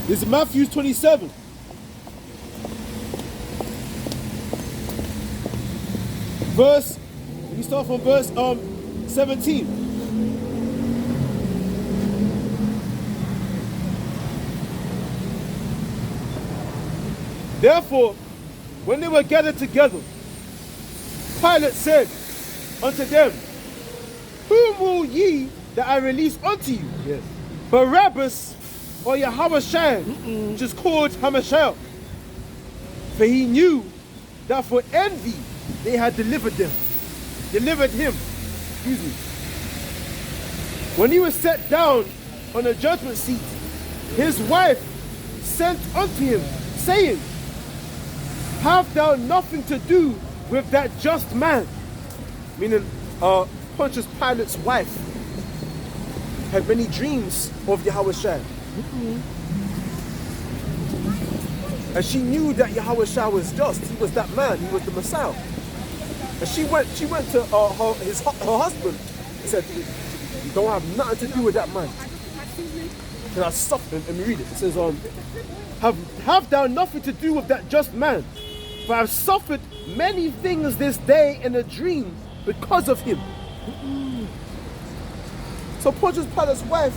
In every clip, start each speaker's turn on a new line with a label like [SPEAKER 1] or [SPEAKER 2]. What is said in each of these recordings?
[SPEAKER 1] This is Matthew 27. We start from verse 17. Therefore, when they were gathered together, Pilate said unto them, Whom will ye that I release unto you?
[SPEAKER 2] Yes.
[SPEAKER 1] Barabbas or Yahawashi, which is called Hamashiach? For he knew that for envy they had delivered him. When he was set down on the judgment seat, his wife sent unto him, saying, Have thou nothing to do with that just man? Meaning, Pontius Pilate's wife had many dreams of Yahawashi. And she knew that Yahawashi was just. He was that man. He was the Messiah. And she went to her husband and said, You don't have nothing to do with that man. And I suffered, and we read it. It says, Have thou nothing to do with that just man? For I have suffered many things this day in a dream because of him. So Pontius Pilate's wife,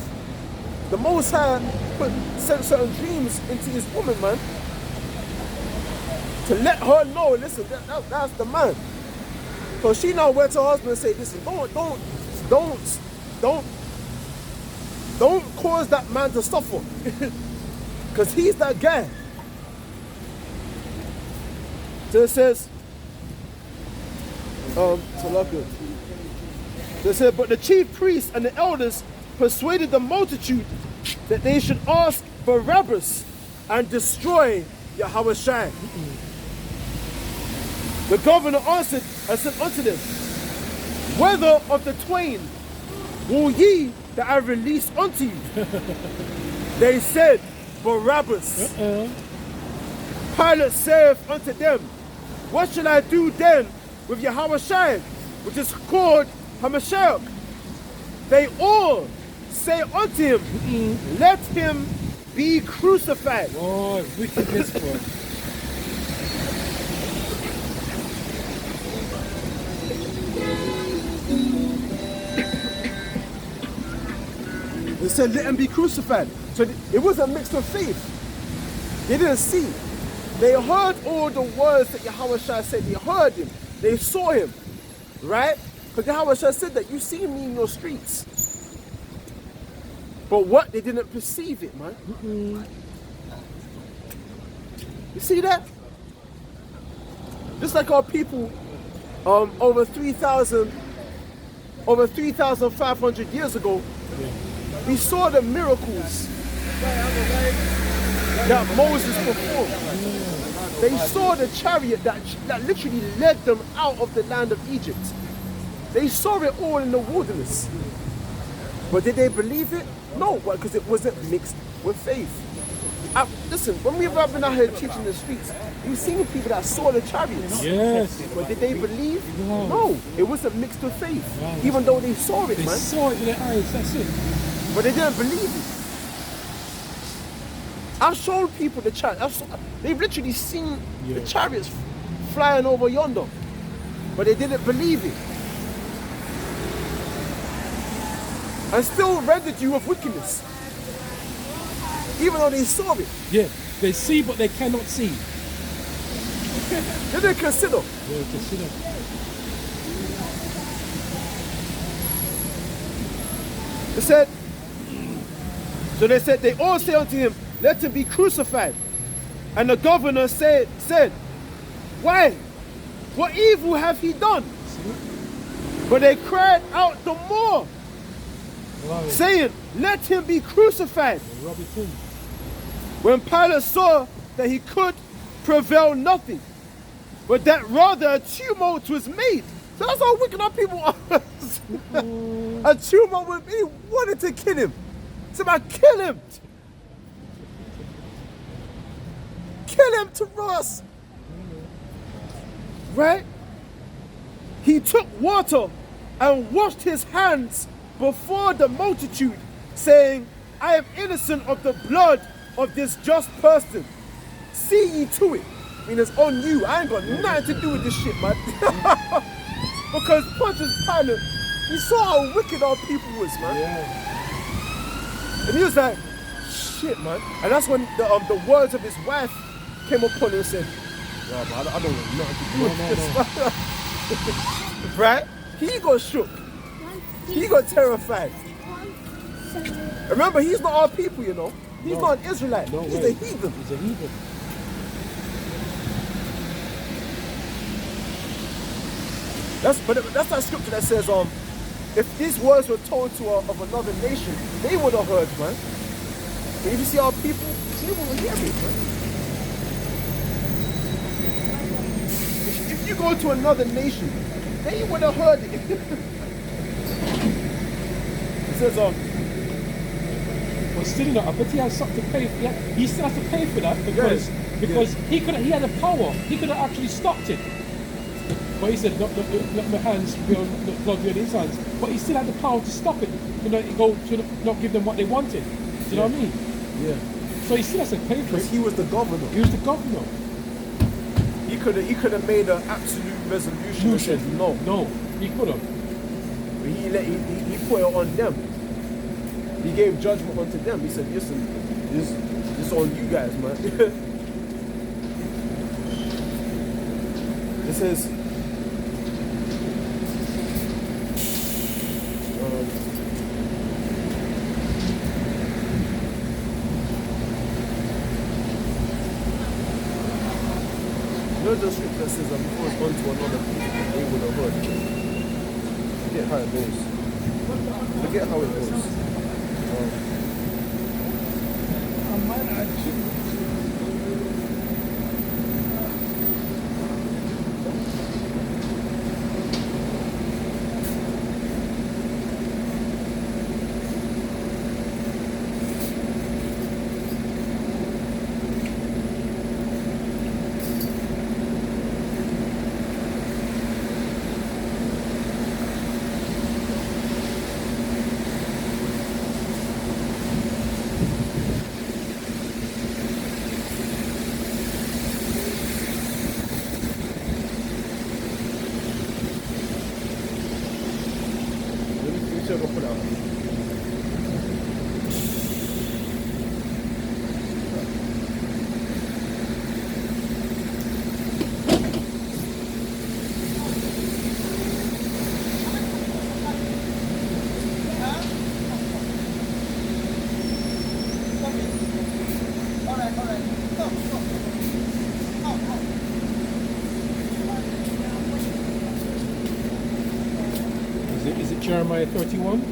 [SPEAKER 1] the Most High, sent certain dreams into his woman, man, to let her know, listen, that's the man. So she now went to her husband and said, listen, don't cause that man to suffer. Because he's that guy. So it says, they said, but the chief priests and the elders persuaded the multitude that they should ask Barabbas and destroy Yahawashi. The governor answered and said unto them, Whether of the twain will ye that I release unto you? They said, Barabbas. Pilate saith unto them, What shall I do then with Yahawashi, which is called Hamashiach? They all say unto him, Let him be crucified.
[SPEAKER 2] Oh, wickedness, bro.
[SPEAKER 1] They said, Let him be crucified. So it wasn't mixed with faith. They didn't see. They heard all the words that Yahawashi said. They heard him. They saw him. Right? Because Yahawashi said that you see me in your streets. But what? They didn't perceive it, man. You see that? Just like our people over 3,500 years ago, we saw the miracles that Moses performed. They saw the chariot that literally led them out of the land of Egypt. They saw it all in the wilderness. But did they believe it? No, because it wasn't mixed with faith. Listen, when we've been out here teaching the streets, we've seen people that saw the chariots.
[SPEAKER 2] Yes.
[SPEAKER 1] But did they believe? No, it wasn't mixed with faith. Wow. Even though they saw it, man.
[SPEAKER 2] They saw it with their eyes, that's it.
[SPEAKER 1] But they didn't believe it. I've shown people the chariots. They've literally seen the chariots flying over yonder. But they didn't believe it. And still rendered you of wickedness. Even though they saw it.
[SPEAKER 2] Yeah, they see but they cannot see.
[SPEAKER 1] They didn't consider.
[SPEAKER 2] Yeah, consider.
[SPEAKER 1] They said, they all say unto him, Let him be crucified. And the governor said, Why? What evil have he done? But they cried out the more, saying, Let him be crucified. When Pilate saw that he could prevail nothing, but that rather a tumult was made. So that's how wicked our people are. A tumult was made. He wanted to kill him. Somebody kill him. Kill him to us. Right? He took water and washed his hands before the multitude, saying, I am innocent of the blood of this just person. See ye to it. I mean, it's on you. I ain't got nothing to do with this shit, man. Because Pontius Pilate, he saw how wicked our people was, man.
[SPEAKER 2] Yeah.
[SPEAKER 1] And he was like, shit, man. And that's when the words of his wife came upon him and said, "No, man, I don't want nothing to do with this." Right? He got shook. He got terrified. Remember, he's not our people, you know. He's not an Israelite.
[SPEAKER 2] No
[SPEAKER 1] he's
[SPEAKER 2] way.
[SPEAKER 1] a heathen.
[SPEAKER 2] He's a heathen.
[SPEAKER 1] That's that scripture that says, if these words were told to of another nation, they would have heard, man. But if you see our people, they won't hear it, man. If you go to another nation, they would have heard it. It says,
[SPEAKER 2] But still, I bet he has something to pay for. He still has to pay for that because he had the power. He could have actually stopped it. But he said, not my hands be on the blood be on his hands. But he still had the power to stop it. You know, go to not give them what they wanted. Do you know what I mean?
[SPEAKER 1] yeah.
[SPEAKER 2] So he still has to pay for it.
[SPEAKER 1] Because he was the governor.
[SPEAKER 2] He was the governor.
[SPEAKER 1] He could have made an absolute resolution and said no.
[SPEAKER 2] No, he could have.
[SPEAKER 1] But he put it on them. He gave judgment onto them. He said, listen, this on you guys, man. It says, there's a scripture that says, before it's gone to another people, they would have heard. Forget how it goes. Forget how it goes.
[SPEAKER 2] Is it Jeremiah 31?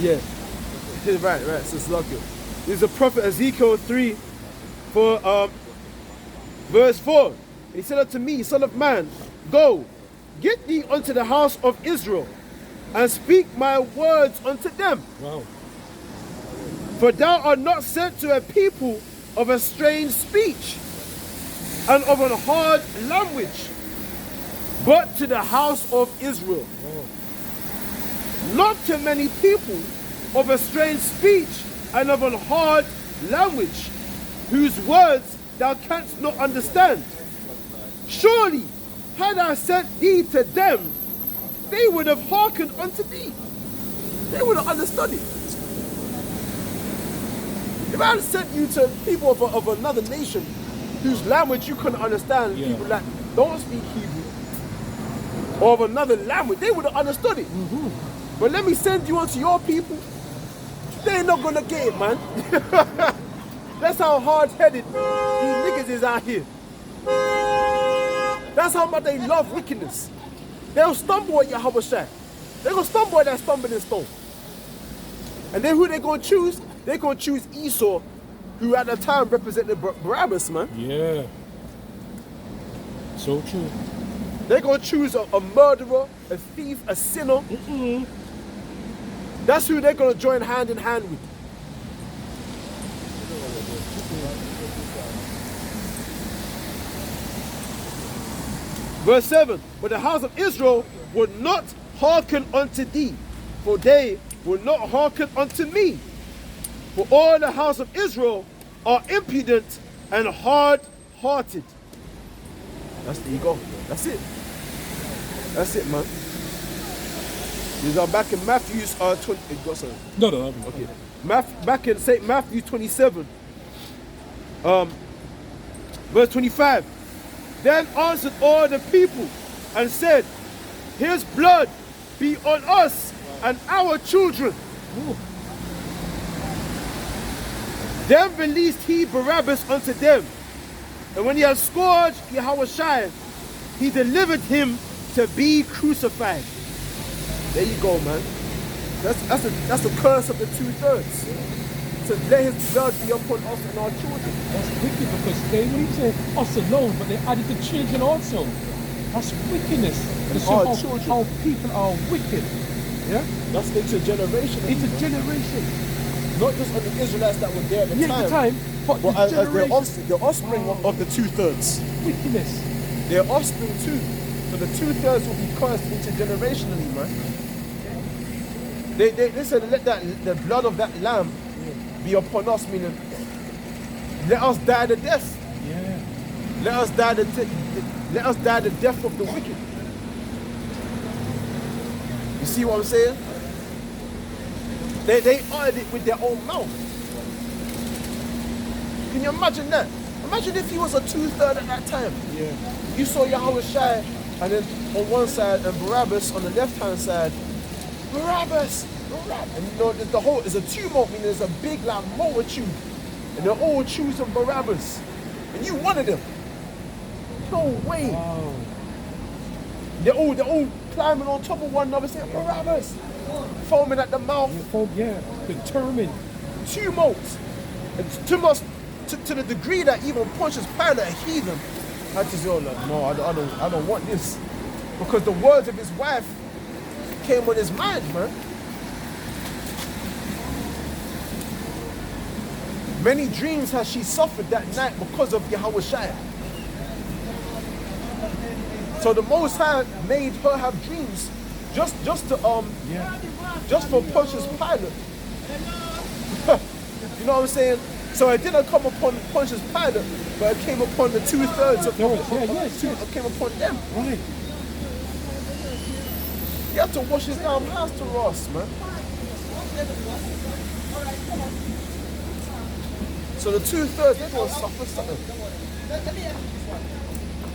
[SPEAKER 1] Yeah. Right, so it's lucky. This is the prophet Ezekiel 3 for verse 4. He said unto me, son of man, go, get thee unto the house of Israel, and speak my words unto them.
[SPEAKER 2] Wow.
[SPEAKER 1] For thou art not sent to a people of a strange speech, and of an hard language, but to the house of Israel.
[SPEAKER 2] Wow.
[SPEAKER 1] Not to many people of a strange speech and of an hard language, whose words thou canst not understand. Surely, had I sent thee to them, they would have hearkened unto thee. They would have understood it. If I had sent you to people of another nation whose language you couldn't understand, people that don't speak Hebrew, or of another language, they would have understood it. But let me send you onto your people. They ain't not gonna get it, man. That's how hard-headed these niggas is out here. That's how much they love wickedness. They'll stumble at Yahawashi. They're gonna stumble at that stumbling stone. And then who they gonna choose? They're gonna choose Esau who at the time represented Barabbas, man.
[SPEAKER 2] Yeah. So true.
[SPEAKER 1] They're going to choose a murderer, a thief, a sinner. That's who they're going to join hand in hand with. Verse 7, but the house of Israel would not hearken unto thee, for they will not hearken unto me. For all the house of Israel are impudent and hard-hearted. There you go. That's it. That's it, man. These are back in Matthew's 20.
[SPEAKER 2] No.
[SPEAKER 1] Okay. Back in St. Matthew 27, verse 25. Then answered all the people and said, his blood be on us and our children.
[SPEAKER 2] Ooh.
[SPEAKER 1] Then released he Barabbas unto them. And when he had scourged Yahawashi, he delivered him to be crucified. There you go, man. That's the curse of the 2/3. To let his blood be upon us and our children.
[SPEAKER 2] That's wicked, because they didn't say us alone, but they added the children also. That's wickedness. To show how people are wicked. Yeah?
[SPEAKER 1] That's intergeneration.
[SPEAKER 2] Intergeneration.
[SPEAKER 1] Not just on the Israelites that were there at the time,
[SPEAKER 2] but
[SPEAKER 1] as the offspring of the 2/3.
[SPEAKER 2] Wickedness.
[SPEAKER 1] Their offspring too. So the 2/3 will be cursed intergenerationally, man. They said, let the blood of that lamb be upon us, meaning let us die the death.
[SPEAKER 2] Yeah.
[SPEAKER 1] Let us die the death of the wicked. You see what I'm saying? They uttered it with their own mouth. Can you imagine that? Imagine if he was a 2/3 at that time.
[SPEAKER 2] Yeah.
[SPEAKER 1] You saw Yahawashi, and then on one side, and Barabbas on the left-hand side. Barabbas! And you know, the whole is a tumult, meaning there's a big like multitude, and they're all choosing Barabbas, and you one of them. No way.
[SPEAKER 2] Wow.
[SPEAKER 1] They're all climbing on top of one another, saying Barabbas, foaming at the mouth.
[SPEAKER 2] Yeah, determined.
[SPEAKER 1] Tumult, and too much to the degree that even Pontius Pilate, a heathen, had to say, "Oh, like, no, I don't want this," because the words of his wife came on his mind, man. Many dreams has she suffered that night because of Yahawashi. So the Most High made her have dreams just for Pontius Pilate. You know what I'm saying? So it didn't come upon Pontius Pilate, but it came upon the 2/3 of it came upon them.
[SPEAKER 2] Right.
[SPEAKER 1] You have to wash his damn house to Ross, man. So the 2/3, they're going to suffer something.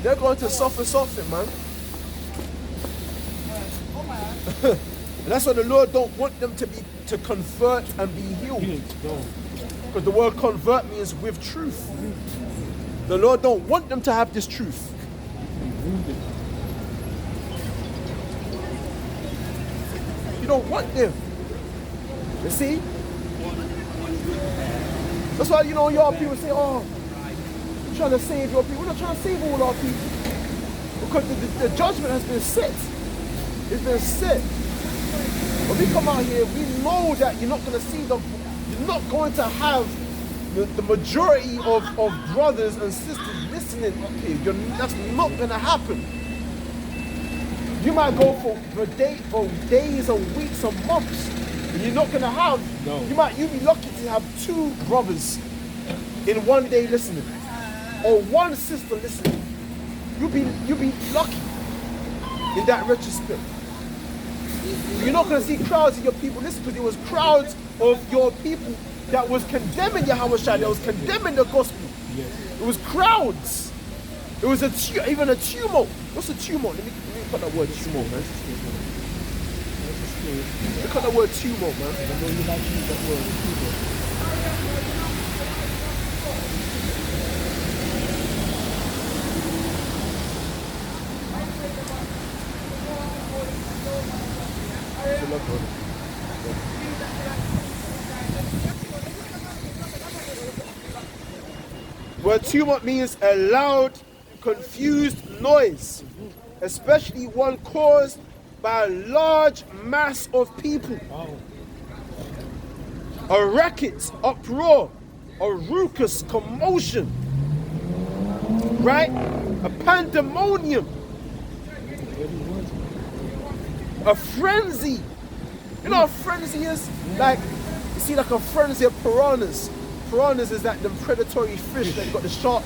[SPEAKER 1] They're going to suffer something, man. And that's why the Lord don't want them to convert and be healed. Because the word convert means with truth. The Lord don't want them to have this truth. You don't want them. You see? That's why, you know, your people say, oh, you're trying to save your people. We're not trying to save all our people. Because the judgment has been set. It's been set. When we come out here, we know that you're not going to see you're not going to have the majority of brothers and sisters listening up here. That's not going to happen. You might go for days and weeks and months, and you're not going to have, you'll be lucky to have 2 brothers in one day listening, or 1 sister listening. You'll be lucky in that retrospect. You're not going to see crowds of your people listen, because it was crowds of your people that was condemning Yahawashi, that was condemning the gospel.
[SPEAKER 2] Yes.
[SPEAKER 1] It was crowds. It was even a tumult. What's a tumult? Let me put that word tumult, man. Look at the word tumult, man. I know you like to use that word, tumult. Word tumult means a loud, confused noise, especially one caused by a large mass of people.
[SPEAKER 2] Wow.
[SPEAKER 1] A racket, uproar, a raucous commotion, right? A pandemonium, a frenzy. You know what a frenzy is? Like, you see like a frenzy of piranhas. Piranhas is like them predatory fish that got the sharp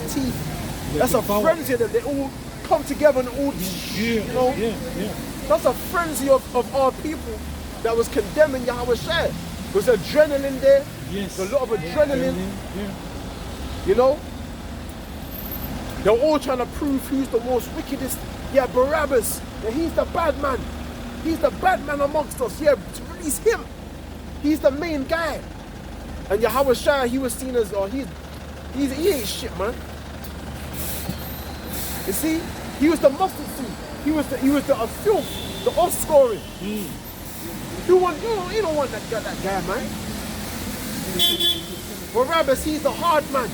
[SPEAKER 1] teeth. That's a frenzy of them. They all come together and all, you know. That's a frenzy of our people that was condemning Yahawashi. There's adrenaline there.
[SPEAKER 2] Yes.
[SPEAKER 1] There's a lot of adrenaline. You know? They're all trying to prove who's the most wickedest. Yeah, Barabbas. Yeah, he's the bad man. He's the bad man amongst us. Yeah, to release him. He's the main guy. And Yahawashi, he was seen as, he ain't shit, man. You see? He was the mustard seed. He was the filth, the off scoring. You don't want that guy, man. Barabbas, he's the hard man.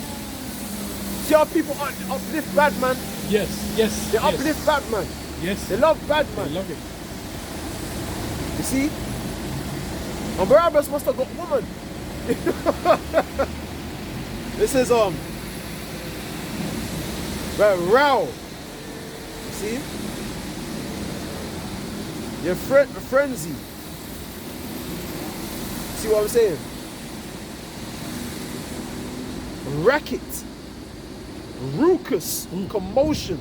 [SPEAKER 1] See how people uplift bad man?
[SPEAKER 2] Yes.
[SPEAKER 1] They uplift bad man.
[SPEAKER 2] Yes.
[SPEAKER 1] They love bad man.
[SPEAKER 2] They love it.
[SPEAKER 1] You see? And Barabbas must have got woman. This is row. You see? Your frenzy. See what I'm saying? Racket. Raucous. Commotion.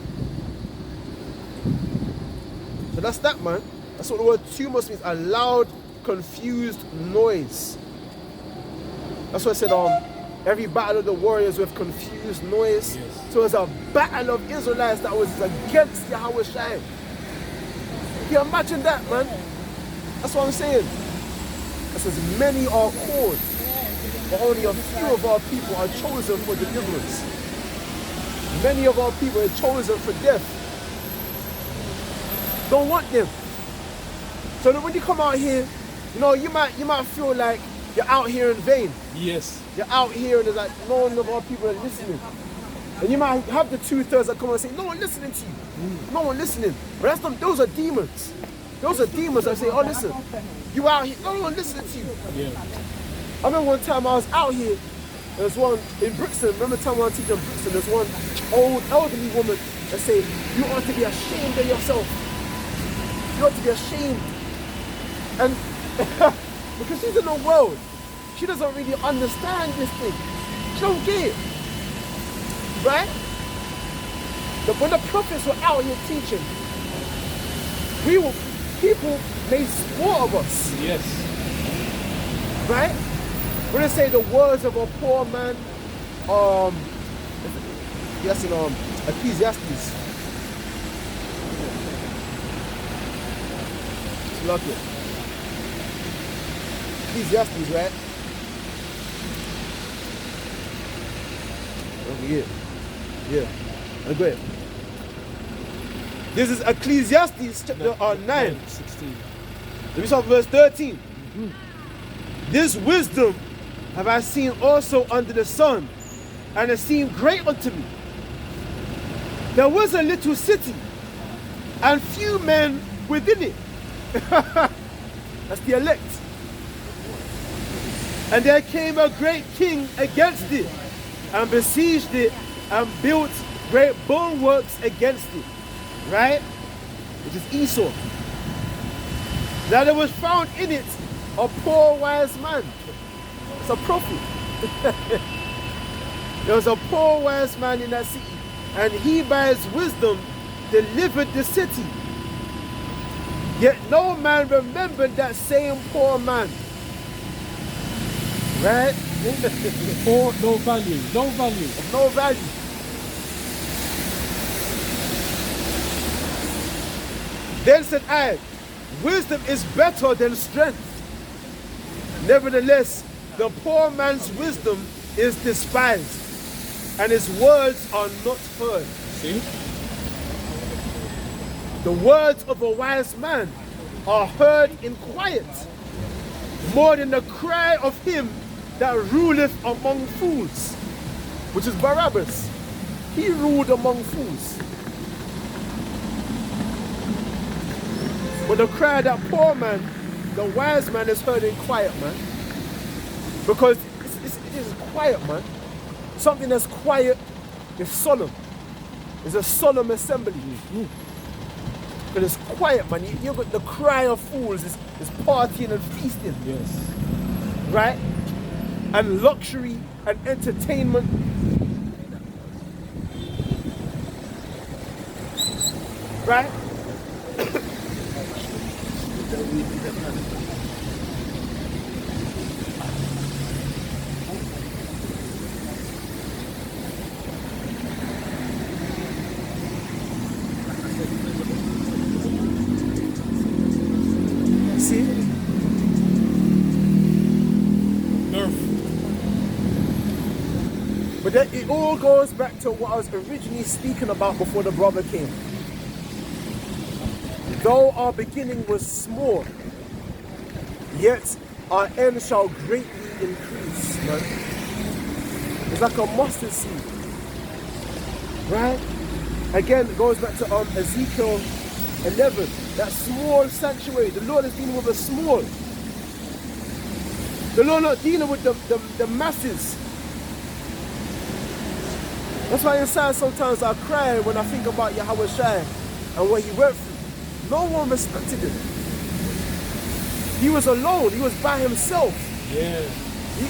[SPEAKER 1] So that's that, man. That's what the word tumult means. A loud, confused noise. That's what I said, every battle of the warriors with confused noise.
[SPEAKER 2] Yes. So
[SPEAKER 1] it's a battle of Israelites that was against Yahawashi. Can you imagine that, man? That's what I'm saying. It says many are called, but only a few of our people are chosen for deliverance. Many of our people are chosen for death. Don't want them. So that when you come out here, you know, you might feel like you're out here in vain.
[SPEAKER 2] Yes.
[SPEAKER 1] You're out here and there's like no one of our people are listening. And you might have the 2/3 that come and say, no one listening to you. No one listening. But that's them, those are demons. Those are demons that say, oh listen, you out here, no one listening to you.
[SPEAKER 2] Yeah.
[SPEAKER 1] I remember one time I was out here, there's one in Brixton, remember the time when I was teaching in Brixton, there's one old elderly woman that say, you ought to be ashamed of yourself. You ought to be ashamed. And because she's in the world, she doesn't really understand this thing. She don't get it. Right? When the prophets were out here teaching, people made sport of us.
[SPEAKER 2] Yes.
[SPEAKER 1] Right? When they say the words of a poor man, yes, in Ecclesiastes. Look it. Ecclesiastes, right? Okay, yeah. Go ahead. This is Ecclesiastes chapter 9.
[SPEAKER 2] 16.
[SPEAKER 1] Let me start verse 13. This wisdom have I seen also under the sun, and it seemed great unto me. There was a little city, and few men within it. That's the elect. And there came a great king against it, and besieged it, and built great bulwarks against it. Right? Which is Esau. Now there was found in it a poor wise man. It's a prophet. There was a poor wise man in that city, and he by his wisdom delivered the city. Yet no man remembered that same poor man. Right?
[SPEAKER 2] Or no value. No value.
[SPEAKER 1] No value. Then said I, wisdom is better than strength. Nevertheless, the poor man's wisdom is despised, and his words are not heard.
[SPEAKER 2] See?
[SPEAKER 1] The words of a wise man are heard in quiet, more than the cry of him that ruleth among fools. which is Barabbas. He ruled among fools. But the cry of that poor man, the wise man is heard in quiet, man. Because it is quiet, man. Something that's quiet is solemn. It's a solemn assembly. Because it's quiet, man. You got the cry of fools is partying and feasting.
[SPEAKER 2] Yes.
[SPEAKER 1] Right? And luxury and entertainment. Right? See?
[SPEAKER 2] Nerf.
[SPEAKER 1] But then it all goes back to what I was originally speaking about before the brother came. Though our beginning was small, yet our end shall greatly increase, man. It's like a mustard seed, right? Again, it goes back to Ezekiel 11, that small sanctuary. The Lord is dealing with the small. The Lord not dealing with the masses. That's why inside sometimes I cry when I think about Yahawashi and what he went through. No one respected him. He was alone. He was by himself.
[SPEAKER 2] Yeah.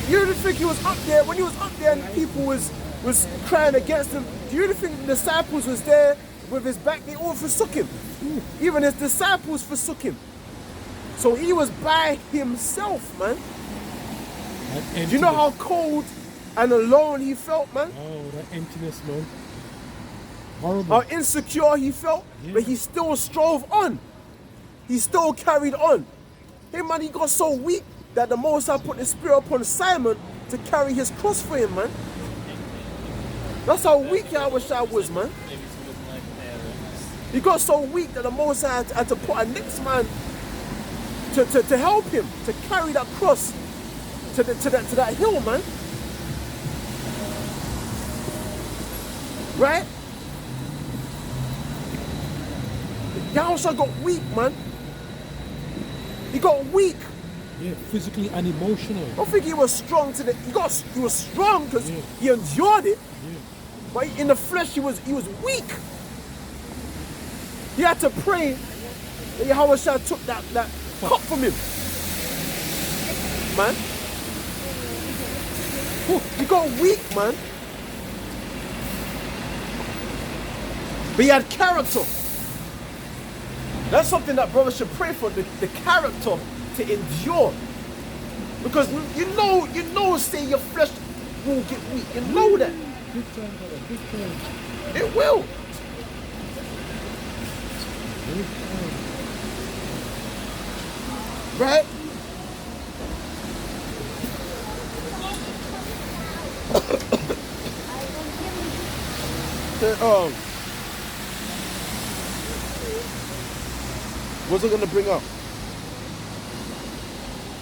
[SPEAKER 1] You really think he was up there? When he was up there and people was crying against him, do you really think the disciples was there with his back? They all forsook him. Even his disciples forsook him. So he was by himself, man. Do you know how cold and alone he felt, man?
[SPEAKER 2] Oh, that emptiness, man. Horrible.
[SPEAKER 1] How insecure he felt, but he still strove on. He still carried on. Hey, man, he got so weak that the Most High put the Spirit upon Simon to carry his cross for him, man. That's how weak Yahawashi was, man. He got so weak that the Most High had to put a next man to help him, to carry that cross to that hill, man. Right? Yahawashi got weak, man. He got weak.
[SPEAKER 2] Yeah, physically and emotionally.
[SPEAKER 1] I don't think he was strong to the. He was strong because he endured it.
[SPEAKER 2] Yeah.
[SPEAKER 1] But in the flesh, he was weak. He had to pray that Yahawashi took that cup from him. Man. He got weak, man. But he had character. That's something that brothers should pray for, the character to endure. Because you know, say your flesh will get weak. You know that.
[SPEAKER 2] Big time, brother. Big time.
[SPEAKER 1] It will.
[SPEAKER 2] Big time.
[SPEAKER 1] Right? What's it gonna bring up?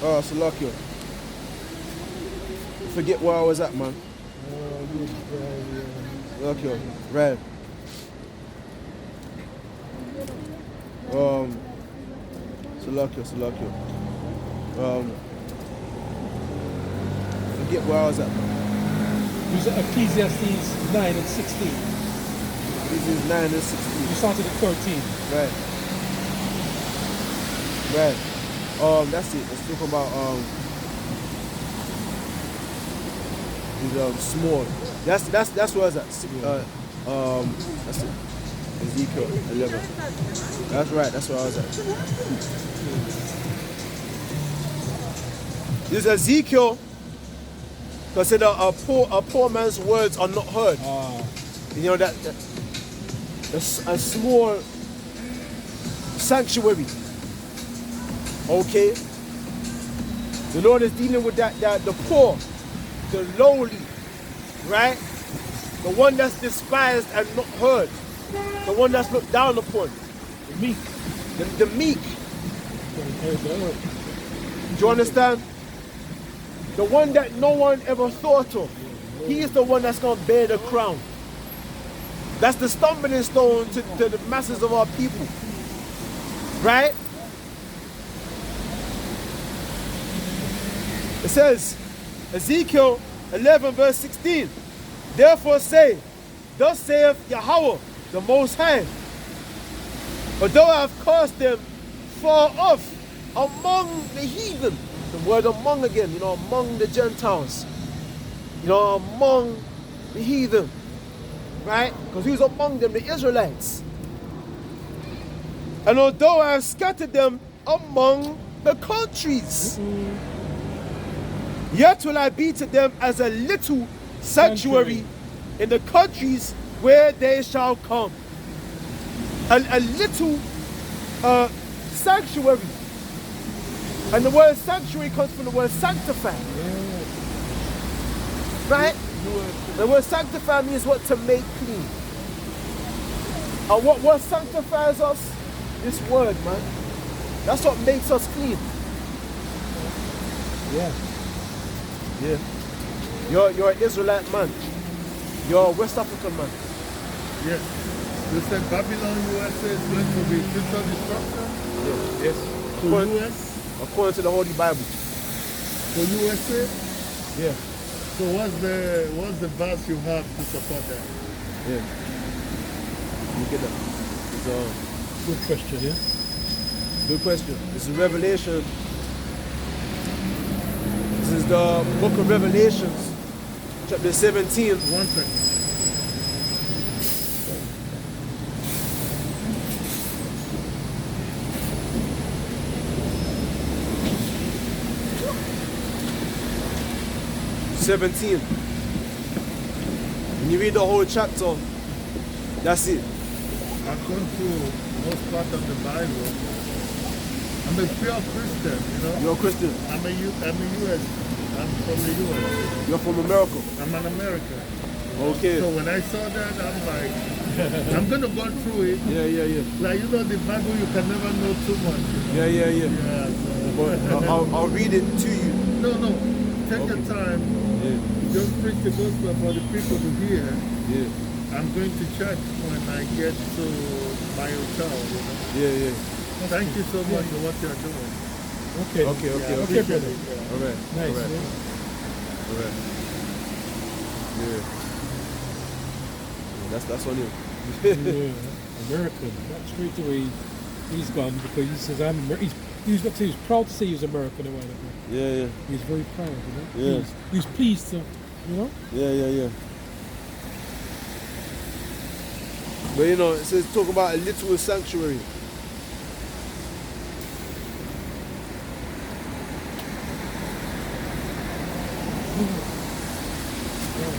[SPEAKER 1] Oh, Salakio. Forget where I was at, man. Salakio, right. Salakio. Forget where I was at, man.
[SPEAKER 2] You said Ecclesiastes 9 and 16.
[SPEAKER 1] Ecclesiastes 9 and 16.
[SPEAKER 2] You started at 13.
[SPEAKER 1] Right. That's it. Let's talk about small. That's where I was at. That's it. Ezekiel 11. That's right. That's where I was at. This Ezekiel consider a poor man's words are not heard. You know that a small sanctuary. Okay, the Lord is dealing with that the poor, the lowly, right? The one that's despised and not heard, the one that's looked down upon,
[SPEAKER 2] The meek.
[SPEAKER 1] the meek. Do you understand? The one that no one ever thought of. he is the one that's going to bear the crown. That's the stumbling stone to the masses of our people. Right? It says, Ezekiel 11 verse 16, therefore say, thus saith Yahweh, the Most High, although I have cast them far off among the heathen, the word among again, you know, among the Gentiles, you know, among the heathen, right? Because who's among them? The Israelites. And although I have scattered them among the countries, yet will I be to them as a little sanctuary in the countries where they shall come. A little sanctuary. And the word sanctuary comes from the word sanctify. Right? The word sanctify means what? To make clean. And what sanctifies us? This word, man. That's what makes us clean.
[SPEAKER 2] Yeah.
[SPEAKER 1] Yeah. You're an Israelite man. You're a West African man.
[SPEAKER 3] Yes. You said Babylon, USA is going to be future destruction?
[SPEAKER 1] Yes.
[SPEAKER 3] For US?
[SPEAKER 1] According to the Holy Bible.
[SPEAKER 3] For USA?
[SPEAKER 1] Yeah.
[SPEAKER 3] So what's the verse you have to support that?
[SPEAKER 1] Yeah. Look at that. It's
[SPEAKER 2] Good question, yeah?
[SPEAKER 1] good question. This is Revelation. This is the book of Revelations, chapter 17.
[SPEAKER 3] 1 second.
[SPEAKER 1] When you read the whole chapter, that's it.
[SPEAKER 3] I've gone through most part of the Bible. I'm a pure Christian, you know.
[SPEAKER 1] You're a Christian.
[SPEAKER 3] I'm a US. I'm from the US.
[SPEAKER 1] You're from America.
[SPEAKER 3] I'm an American.
[SPEAKER 1] Okay.
[SPEAKER 3] So when I saw that, I'm like, I'm going to go through it.
[SPEAKER 1] Yeah.
[SPEAKER 3] Like, you know, the Bible, you can never know too much. You know?
[SPEAKER 1] Yeah.
[SPEAKER 3] Yeah,
[SPEAKER 1] But I'll read it to you.
[SPEAKER 3] No. Take your time.
[SPEAKER 1] Yeah.
[SPEAKER 3] Just preach the gospel for the people to hear.
[SPEAKER 1] Yeah.
[SPEAKER 3] I'm going to church when I get to my hotel, you know.
[SPEAKER 1] Yeah.
[SPEAKER 3] Thank you so much for what you're doing.
[SPEAKER 2] Okay.
[SPEAKER 1] Okay,
[SPEAKER 2] brother.
[SPEAKER 1] All right.
[SPEAKER 2] Nice.
[SPEAKER 1] All right.
[SPEAKER 2] Yeah.
[SPEAKER 1] All right. Yeah. That's on you.
[SPEAKER 2] Yeah. American. That's straight away he's gone because he says he's proud to say he's American or whatever.
[SPEAKER 1] Yeah.
[SPEAKER 2] He's very proud, you know.
[SPEAKER 1] Yeah.
[SPEAKER 2] He's pleased to, you know.
[SPEAKER 1] Yeah. But you know, it says talk about a literal sanctuary.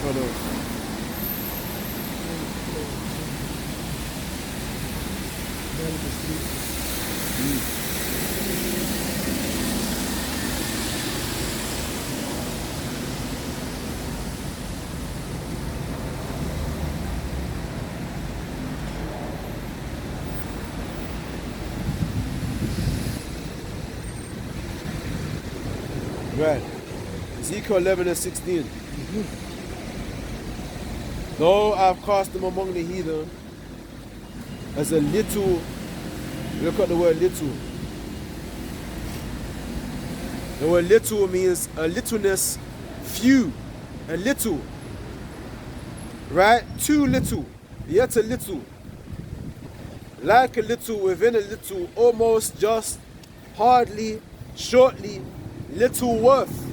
[SPEAKER 1] Hold on. Right. Ezekiel 11 and 16. Though I have cast them among the heathen as a little, look at the word little. The word little means a littleness, few, and little. Right? Too little, yet a little. Like a little, within a little, almost, just, hardly, shortly, little worth.